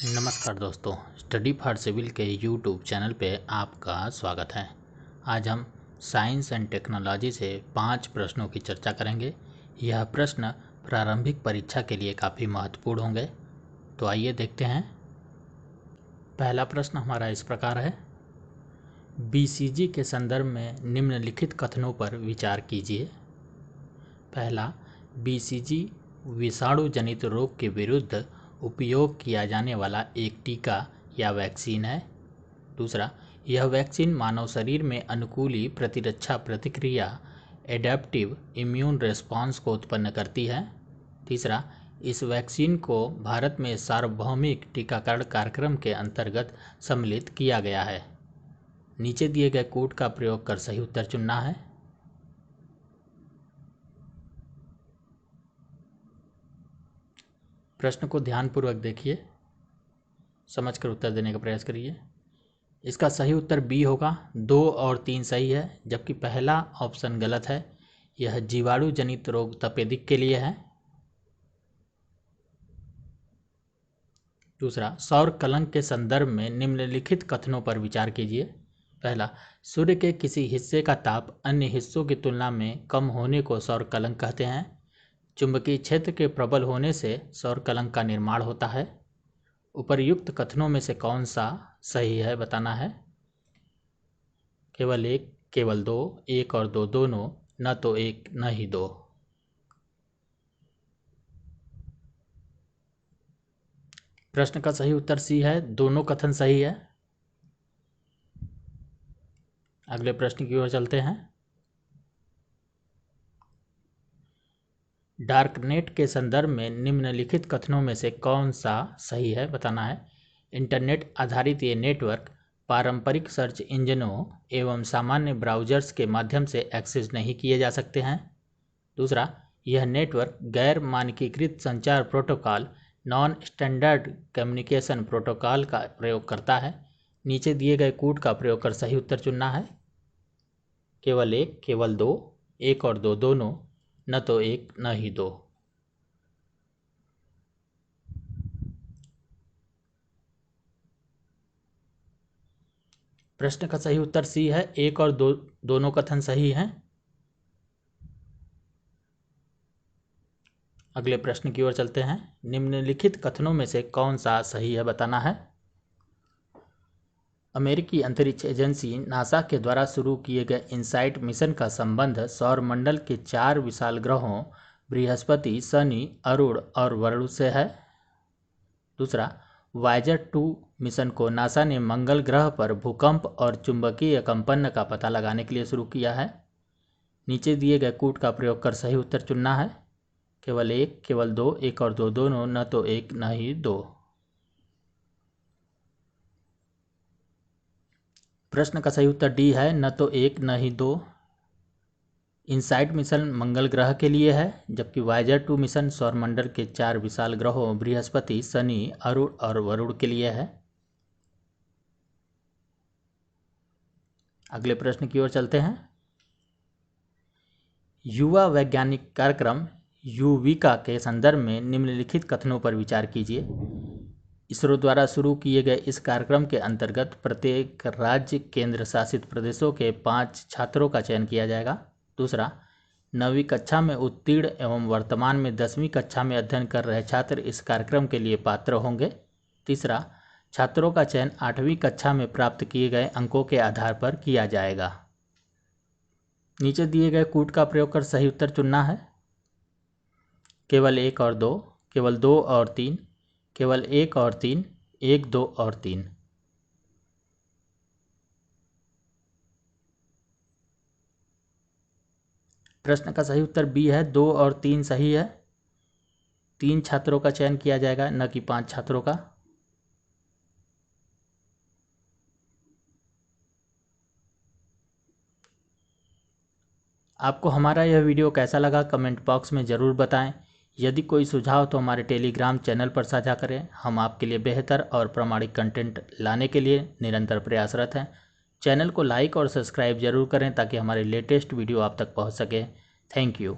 नमस्कार दोस्तों, study for civil के यूट्यूब चैनल पे आपका स्वागत है। आज हम साइंस एंड टेक्नोलॉजी से 5 प्रश्नों की चर्चा करेंगे। यह प्रश्न प्रारंभिक परीक्षा के लिए काफ़ी महत्वपूर्ण होंगे। तो आइए देखते हैं। पहला प्रश्न हमारा इस प्रकार है, बीसीजी के संदर्भ में निम्नलिखित कथनों पर विचार कीजिए। पहला, बीसीजी विषाणु जनित रोग के विरुद्ध उपयोग किया जाने वाला एक टीका या वैक्सीन है। दूसरा, यह वैक्सीन मानव शरीर में अनुकूली प्रतिरक्षा प्रतिक्रिया एडेप्टिव इम्यून रिस्पॉन्स को उत्पन्न करती है। तीसरा, इस वैक्सीन को भारत में सार्वभौमिक टीकाकरण कार्यक्रम के अंतर्गत सम्मिलित किया गया है। नीचे दिए गए कोड का प्रयोग कर सही उत्तर चुनना है। प्रश्न को ध्यानपूर्वक देखिए, समझकर उत्तर देने का प्रयास करिए। इसका सही उत्तर बी होगा। 2 और 3 सही है, जबकि पहला ऑप्शन गलत है। यह जीवाणु जनित रोग तपेदिक के लिए है। दूसरा, सौर कलंक के संदर्भ में निम्नलिखित कथनों पर विचार कीजिए। पहला, सूर्य के किसी हिस्से का ताप अन्य हिस्सों की तुलना में कम होने को सौर कलंक कहते हैं। चुंबकीय क्षेत्र के प्रबल होने से सौर कलंक का निर्माण होता है। उपर्युक्त कथनों में से कौन सा सही है बताना है। केवल एक, केवल दो, एक और दो दोनों, न तो एक न ही दो। प्रश्न का सही उत्तर सी है, दोनों कथन सही है। अगले प्रश्न की ओर चलते हैं। डार्कनेट के संदर्भ में निम्नलिखित कथनों में से कौन सा सही है बताना है। इंटरनेट आधारित ये नेटवर्क पारंपरिक सर्च इंजनों एवं सामान्य ब्राउजर्स के माध्यम से एक्सेस नहीं किए जा सकते हैं। दूसरा, यह नेटवर्क गैर मानकीकृत संचार protocol non standard communication protocol का प्रयोग करता है। नीचे दिए गए कोड का प्रयोग कर सही उत्तर चुनना है। केवल एक, केवल दो, एक और दो दोनों, न तो एक न ही दो। प्रश्न का सही उत्तर सी है, एक और दो दोनों कथन सही हैं। अगले प्रश्न की ओर चलते हैं। निम्नलिखित कथनों में से कौन सा सही है बताना है। अमेरिकी अंतरिक्ष एजेंसी नासा के द्वारा शुरू किए गए इनसाइट मिशन का संबंध सौरमंडल के 4 विशाल ग्रहों बृहस्पति, शनि, अरुण और वरुण से है। दूसरा, वायेजर 2 मिशन को नासा ने मंगल ग्रह पर भूकंप और चुंबकीय कंपन का पता लगाने के लिए शुरू किया है। नीचे दिए गए कोड का प्रयोग कर सही उत्तर चुनना है। केवल एक, केवल दो, एक और दो दोनों, न तो एक न ही दो। प्रश्न का सही उत्तर डी है, न तो एक न ही दो। इनसाइट मिशन मंगल ग्रह के लिए है, जबकि वायेजर 2 मिशन सौरमंडल के 4 विशाल ग्रहों बृहस्पति, शनि, अरुण और वरुण के लिए है। अगले प्रश्न की ओर चलते हैं। युवा वैज्ञानिक कार्यक्रम युविका के संदर्भ में निम्नलिखित कथनों पर विचार कीजिए। इसरो द्वारा शुरू किए गए इस कार्यक्रम के अंतर्गत प्रत्येक राज्य केंद्र शासित प्रदेशों के 5 छात्रों का चयन किया जाएगा। दूसरा, 9वीं कक्षा में उत्तीर्ण एवं वर्तमान में 10वीं कक्षा में अध्ययन कर रहे छात्र इस कार्यक्रम के लिए पात्र होंगे। तीसरा, छात्रों का चयन 8वीं कक्षा में प्राप्त किए गए अंकों के आधार पर किया जाएगा। नीचे दिए गए कोड का प्रयोग कर सही उत्तर चुनना है। केवल एक और दो, केवल दो और तीन, केवल एक और तीन, एक, दो और तीन। प्रश्न का सही उत्तर बी है, 2 और 3 सही है। 3 छात्रों का चयन किया जाएगा, न कि 5 छात्रों का। आपको हमारा यह वीडियो कैसा लगा कमेंट बॉक्स में ज़रूर बताएं। यदि कोई सुझाव तो हमारे टेलीग्राम चैनल पर साझा करें। हम आपके लिए बेहतर और प्रामाणिक कंटेंट लाने के लिए निरंतर प्रयासरत हैं। चैनल को लाइक और सब्सक्राइब जरूर करें ताकि हमारे लेटेस्ट वीडियो आप तक पहुंच सके। Thank you.